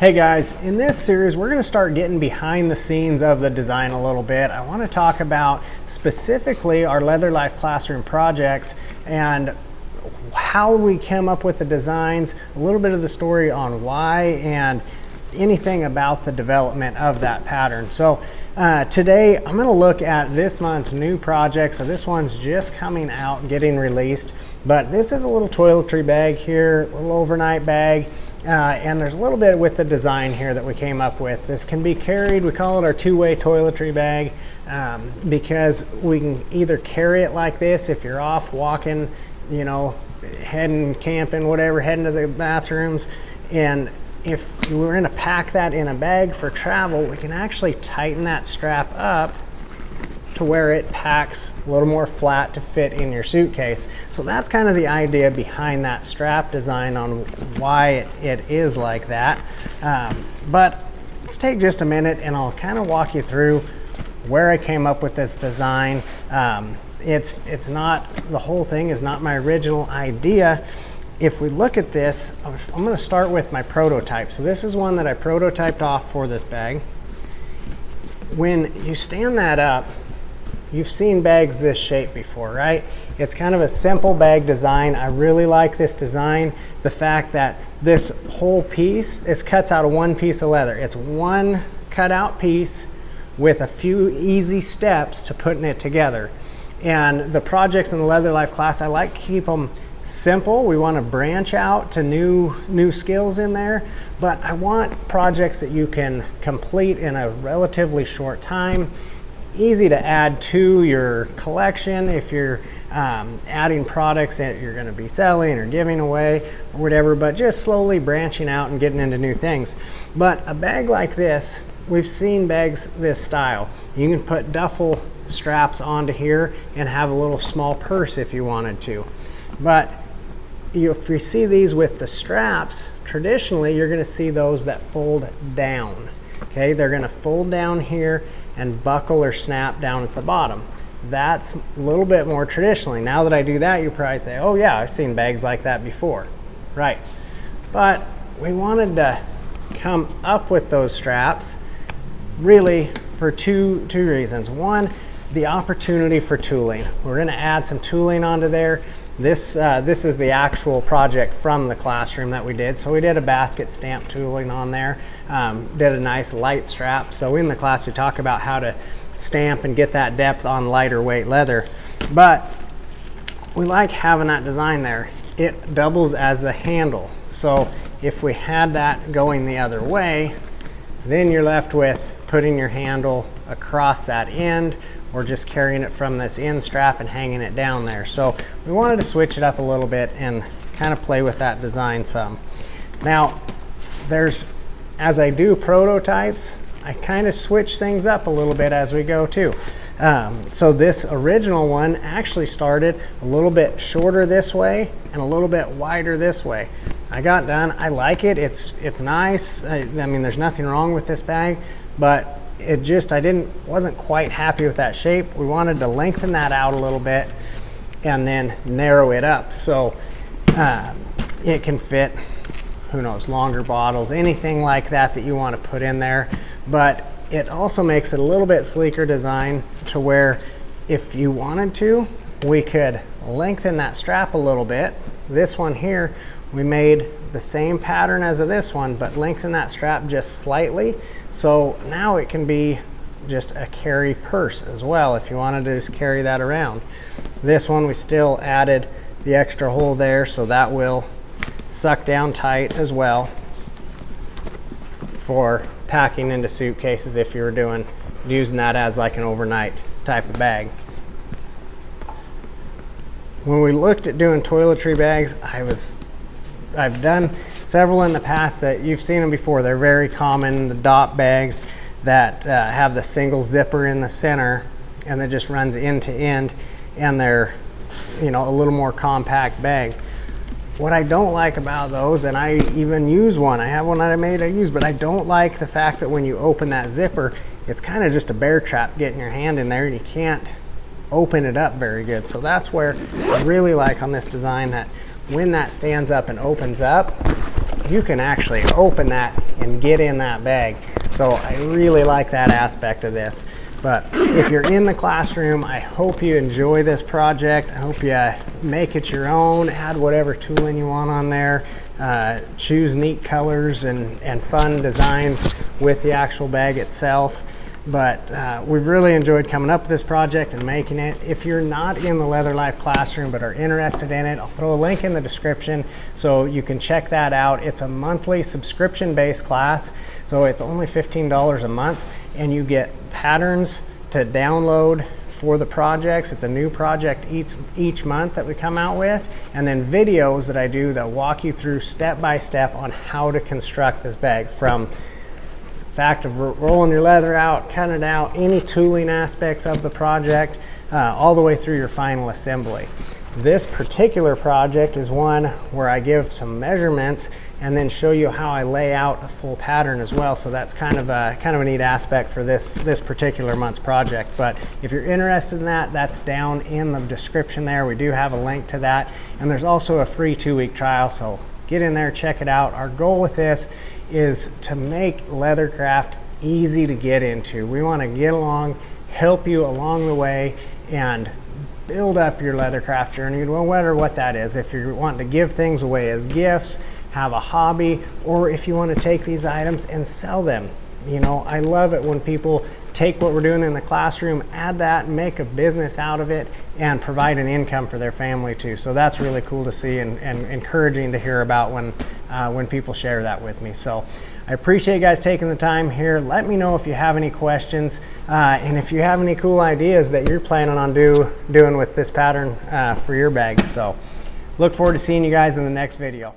Hey guys, in this series we're going to start getting behind the scenes of the design a little bit. I want to talk about specifically our Leather Life classroom projects and how we came up with the designs, a little bit of the story on why, and anything about the development of that pattern. So today I'm going to look at this month's new project. So this one's just coming out and getting released, but this is a little toiletry bag here, a little overnight bag. And there's a little bit with the design here that we came up with. This can be carried, we call it our two-way toiletry bag, because we can either carry it like this if you're off walking, you know, heading camping, whatever, heading to the bathrooms. And if we're going to pack that in a bag for travel, we can actually tighten that strap up to where it packs a little more flat to fit in your suitcase. So that's kind of the idea behind that strap design on why it is like that. But let's take just a minute and I'll kind of walk you through where I came up with this design. It's not, the whole thing is not my original idea. If we look at this, I'm going to start with my prototype. So this is one that I prototyped off for this bag. When you stand that up, you've seen bags this shape before, right? It's kind of a simple bag design. I really like this design. The fact that this whole piece cuts out of one piece of leather. It's one cutout piece with a few easy steps to putting it together. And the projects in the Leather Life class, I like to keep them simple. We want to branch out to new skills in there, but I want projects that you can complete in a relatively short time. Easy to add to your collection if you're adding products that you're going to be selling or giving away or whatever, but just slowly branching out and getting into new things. But a bag like this, we've seen bags this style. You can put duffel straps onto here and have a little small purse if you wanted to. But if you see these with the straps, traditionally you're going to see those that fold down. Okay, they're going to fold down here and buckle or snap down at the bottom. That's a little bit more traditionally. Now that I do that, you probably say, oh yeah, I've seen bags like that before. Right. But we wanted to come up with those straps really for two reasons. One, the opportunity for tooling. We're going to add some tooling onto there. This is the actual project from the classroom that we did. So we did a basket stamp tooling on there, did a nice light strap. So in the class we talk about how to stamp and get that depth on lighter weight leather. But we like having that design there. It doubles as the handle. So if we had that going the other way, then you're left with putting your handle across that end, or just carrying it from this end strap and hanging it down there. So we wanted to switch it up a little bit and kind of play with that design some. Now, as I do prototypes, I kind of switch things up a little bit as we go too. So this original one actually started a little bit shorter this way and a little bit wider this way. I got done, I like it, it's nice. I mean, there's nothing wrong with this bag, but it just, wasn't quite happy with that shape. We wanted to lengthen that out a little bit and then narrow it up so it can fit, who knows, longer bottles, anything like that you want to put in there. But it also makes it a little bit sleeker design to where if you wanted to, we could lengthen that strap a little bit. This one here, we made the same pattern as of this one, but lengthen that strap just slightly. So now it can be just a carry purse as well if you wanted to just carry that around. This one we still added the extra hole there, so that will suck down tight as well for packing into suitcases if you were using that as like an overnight type of bag. When we looked at doing toiletry bags, I've done several in the past that you've seen them before. They're very common, the dot bags that have the single zipper in the center and that just runs end to end, and they're, you know, a little more compact bag. What I don't like about those, and I even use one, I have one that I use, but I don't like the fact that when you open that zipper, it's kind of just a bear trap getting your hand in there and you can't open it up very good. So that's where I really like on this design that when that stands up and opens up, you can actually open that and get in that bag. So I really like that aspect of this. But if you're in the classroom, I hope you enjoy this project. I hope you make it your own, add whatever tooling you want on there, choose neat colors and fun designs with the actual bag itself. But we've really enjoyed coming up with this project and making it. If you're not in the Leather Life classroom but are interested in it, I'll throw a link in the description so you can check that out. It's a monthly subscription-based class, so it's only $15 a month, and you get patterns to download for the projects. It's a new project each month that we come out with, and then videos that I do that walk you through step by step on how to construct this bag, from fact of rolling your leather out, cutting it out, any tooling aspects of the project, all the way through your final assembly. This particular project is one where I give some measurements and then show you how I lay out a full pattern as well. So that's kind of a neat aspect for this particular month's project. But if you're interested in that, that's down in the description there. We do have a link to that, and there's also a free 2-week trial. So get in there, check it out. Our goal with this is to make leathercraft easy to get into. We want to get along, help you along the way, and build up your leathercraft journey, no matter what that is. If you're wanting to give things away as gifts, have a hobby, or if you want to take these items and sell them. You know, I love it when people take what we're doing in the classroom, add that, make a business out of it, and provide an income for their family too. So that's really cool to see and encouraging to hear about when people share that with me. So I appreciate you guys taking the time here. Let me know if you have any questions, and if you have any cool ideas that you're planning on doing with this pattern for your bags. So look forward to seeing you guys in the next video.